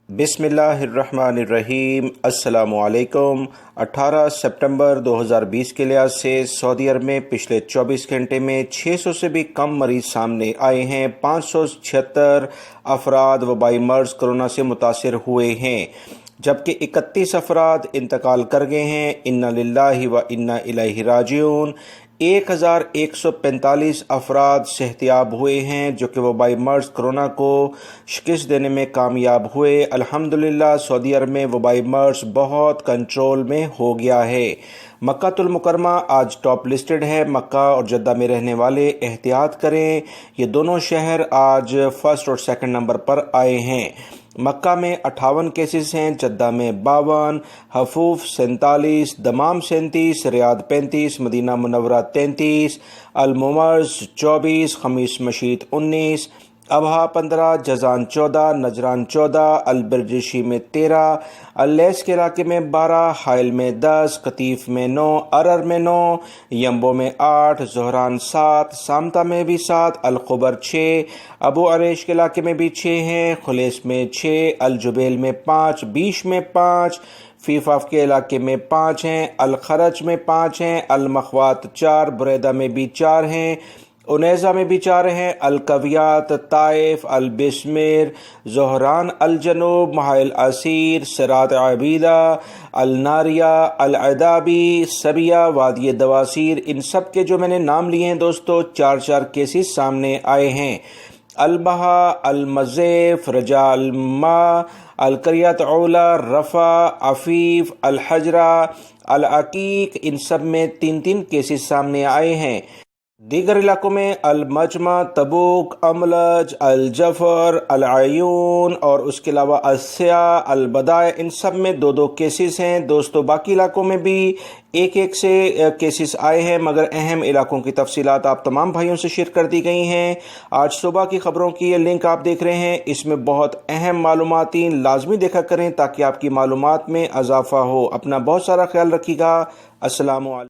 बिस्मिल्लाहिर्रहमानिर्रहीम। अस्सलामु अलैकुम। 18 सितंबर 2020 के लिहाज से सऊदी अरब में पिछले 24 घंटे में 600 से भी कम मरीज सामने आए हैं। 576 अफराद वबाई मर्ज कोरोना से मुतासिर हुए हैं, जबकि 31 अफराद इंतकाल कर गए हैं। इन्ना लिल्लाहि व इन्ना इलैहि राजिऊन। 1145 अफराद सेहतियाब हुए हैं, जो कि वबाई मर्ज कोरोना को शिकस्त देने में कामयाब हुए। अल्हम्दुलिल्लाह सऊदी अरब में वबाई मर्ज बहुत कंट्रोल में हो गया है। मक्कातुल मुकरमा आज टॉप लिस्टेड है। मक्का और जद्दा में रहने वाले एहतियात करें, ये दोनों शहर आज फर्स्ट और सेकंड नंबर पर आए हैं। मक्का में 58 केसेस हैं, जद्दा में 52, हफूफ 47, दमाम 37, रियाद 35, मदीना मुनव्वरा 33, अल-मुमर्ज 24, खमीस मशीद 19, अबहा 15, जजान 14, नजरान 14, अलबरजिशी में 13, अल्लैस के इलाके में 12, हाइल में 10, कतीफ में 9, अरर में 9, यम्बो में 8, जोहरान 7, सामता में भी 7, अलखुबर 6, अबू अरेश के इलाके में भी 6 हैं, खुलेस में 6, अलजुबेल में 5, बीश में 5, फीफाफ के इलाके में 5 हैं, अलखरज में 5 हैं, अलमखवात 4, बुरैदा में भी 4 हैं, उनैज़ा में भी 4 हैं, अलकवियात, ताइफ, अलबिस्मिर, जोहरान, अलजनूब, महाइल असीर, सिरात आबीदा, अलनारिया, अलअदाबी, सबिया, वादी दवासीर, इन सब के जो मैंने नाम लिए हैं दोस्तों, 4 केसेस सामने आए हैं। अलबहा, अलमज़ेफ, रजा अलमा, अलकरियत औला, रफ़ा, अफीफ, अलहजरा, अलअकीक, इन सब में 3 केसेस सामने आए हैं। दीगर इलाकों में अल-मजमा, तबूक, अमलज, अल-जफर, अल-अयून और उसके अलावा अस्या, अल-बदाय, इन सब में 2 केसेस हैं दोस्तों। बाकी इलाकों में भी 1 से केसेस आए हैं, मगर अहम इलाकों की तफसीलात आप तमाम भाइयों से शेयर कर दी गई हैं। आज सुबह की खबरों की ये लिंक आप देख रहे हैं, इसमें बहुत अहम मालूमाती लाजमी देखा करें ताकि आपकी मालूमात में इजाफा हो। अपना बहुत सारा ख्याल रखिएगा। अस्सलामु अलैकुम।